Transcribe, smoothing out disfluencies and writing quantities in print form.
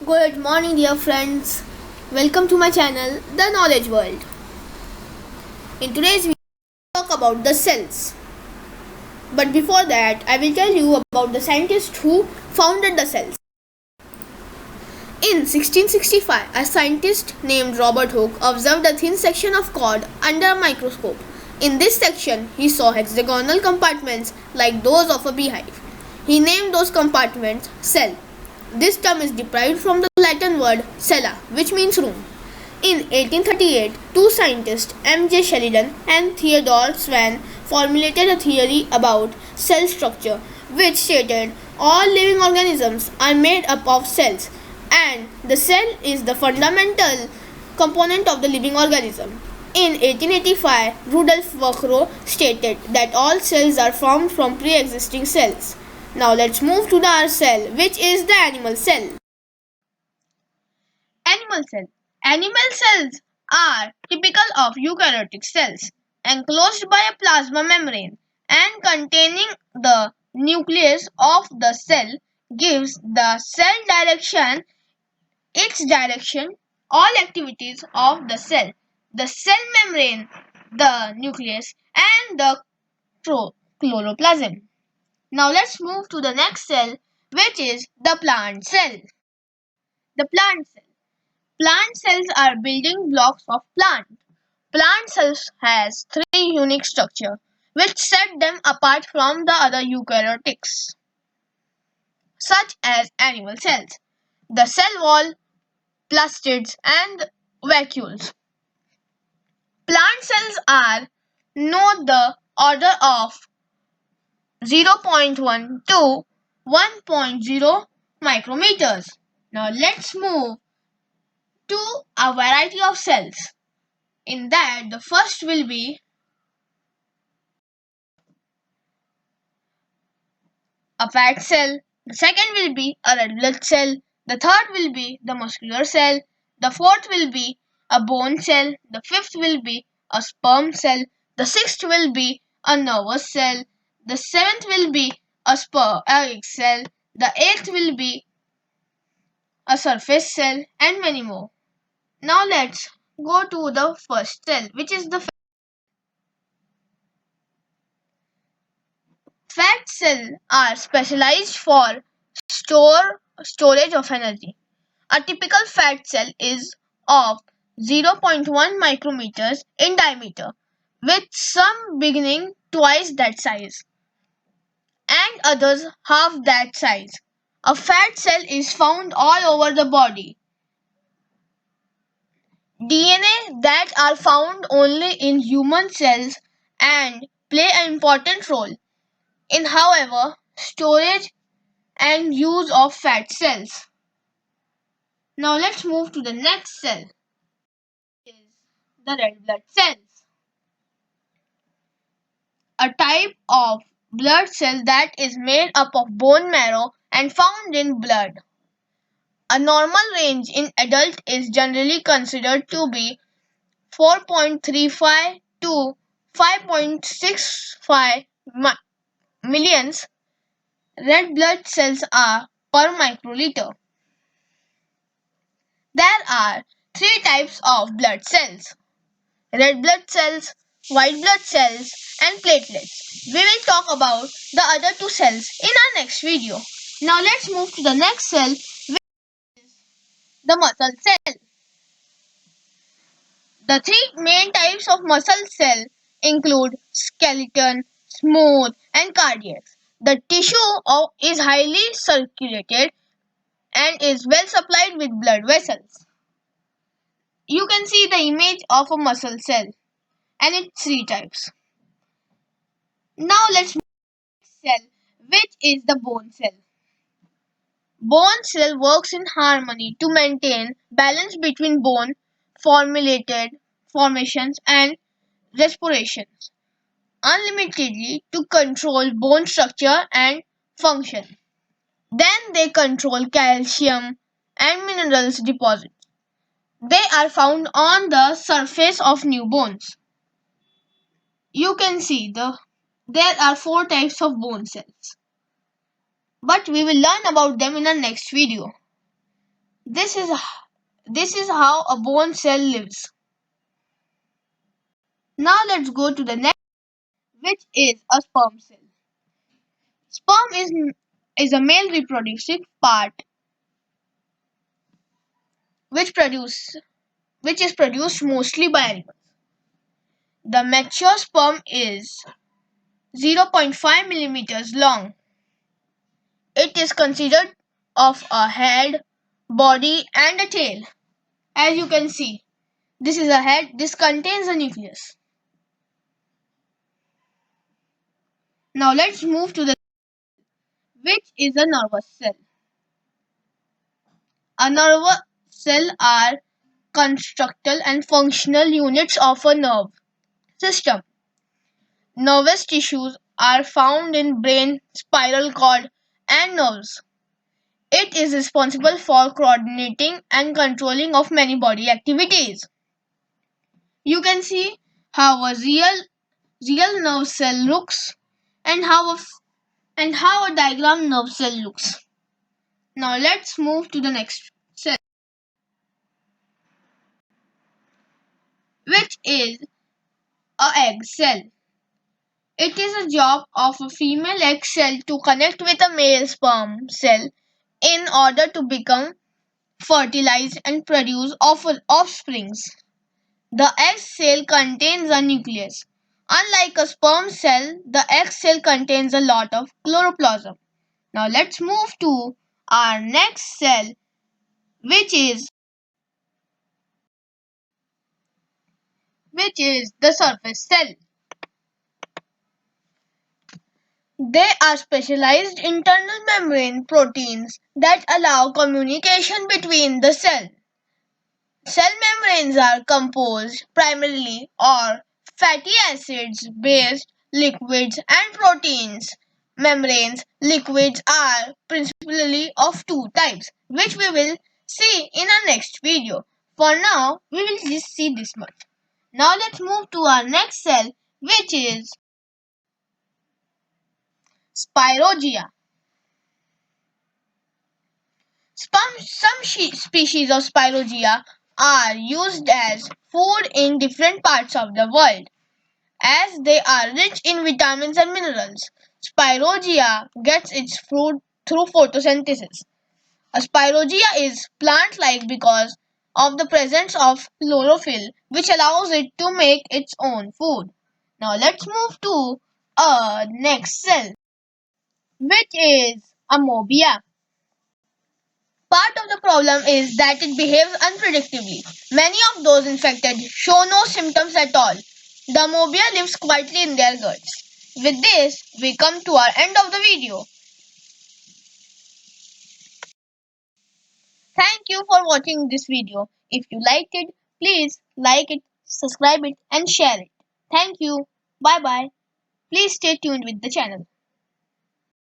Good morning, dear friends. Welcome to my channel, The Knowledge World. In today's video, we'll talk about the cells. But before that, I will tell you about the scientist who founded the cells. In 1665, a scientist named Robert Hooke observed a thin section of cord under a microscope. In this section, he saw hexagonal compartments like those of a beehive. He named those compartments cell. This term is derived from the Latin word cella, which means room. In 1838, two scientists, M. J. Sheridan and Theodore Swan, formulated a theory about cell structure, which stated all living organisms are made up of cells, and the cell is the fundamental component of the living organism. In 1885, Rudolf Virchow stated that all cells are formed from pre-existing cells. Now let's move to our cell, which is the animal cell. Animal cell. Animal cells are typical of eukaryotic cells, enclosed by a plasma membrane and containing the nucleus of the cell gives the cell direction, its direction, all activities of the cell membrane, the nucleus, and the chloroplasm. Now let's move to the next cell, which is the plant cell. The plant cell. Plant cells are building blocks of plant. Plant cells has three unique structure which set them apart from the other eukaryotics, such as animal cells, the cell wall, plastids, and vacuoles. Plant cells are know the order of 0.1 to 1.0 micrometers. Now let's move to a variety of cells. In that, the first will be a fat cell, the second will be a red blood cell, the third will be the muscular cell, the fourth will be a bone cell, the fifth will be a sperm cell, the sixth will be a nervous cell, the seventh will be a egg cell, the eighth will be a surface cell, and many more. Now let's go to the first cell, which is the fat cells are specialized for storage of energy. A typical fat cell is of 0.1 micrometers in diameter, with some beginning twice that size and others half that size. A fat cell is found all over the body. DNA that are found only in human cells and play an important role in, however, storage and use of fat cells. Now let's move to the next cell, is the red blood cells, a type of blood cell that is made up of bone marrow and found in blood. A normal range in adult is generally considered to be 4.35 to 5.65 millions red blood cells are per microliter. There are three types of blood cells: red blood cells, white blood cells, and platelets. We will talk about the other two cells in our next video. Now let's move to the next cell, which is the muscle cell. The three main types of muscle cell include skeleton, smooth, and cardiac. The tissue is highly circulated and is well supplied with blood vessels. You can see the image of a muscle cell and its three types. Now let's move to the next cell, which is the bone cell. Bone cell works in harmony to maintain balance between bone formations and respirations, unlimitedly to control bone structure and function. Then they control calcium and minerals deposits. They are found on the surface of new bones. You can see there are four types of bone cells, but we will learn about them in our next video. This is this is how a bone cell lives. Now let's go to the next, which is a sperm cell. Sperm is a male reproductive part which produce which is produced mostly by animals. The mature sperm is 0.5 millimeters long. It is considered of a head, body and a tail. As you can see, this is a head. This contains a nucleus. Now let's move to the which is a nervous cell. A nervous cell are constructal and functional units of a nerve system. Nervous tissues are found in brain, spinal cord, and nerves. It is responsible for coordinating and controlling of many body activities. You can see how a real nerve cell looks and how a diagram nerve cell looks. Now let's move to the next cell, which is a egg cell. It is a job of a female egg cell to connect with a male sperm cell in order to become fertilized and produce offsprings. The egg cell contains a nucleus. Unlike a sperm cell, the egg cell contains a lot of chloroplasm. Now let's move to our next cell, which is the surface cell. They are specialized internal membrane proteins that allow communication between the cell. Cell membranes are composed primarily of fatty acids based liquids and proteins. Membranes liquids are principally of two types, which we will see in our next video. For now, we will just see this much. Now let's move to our next cell, which is Spirogia. Some species of Spirogia are used as food in different parts of the world, as they are rich in vitamins and minerals. Spirogia gets its food through photosynthesis. A spirogia is plant-like because of the presence of chlorophyll, which allows it to make its own food. Now let's move to a next cell, which is Amobia. Part of the problem is that it behaves unpredictably. Many of those infected show no symptoms at all. The amobia lives quietly in their guts. With this, we come to our end of the video. Thank you for watching this video. If you liked it, please like it, subscribe it and share it. Thank you. Bye bye. Please stay tuned with the channel.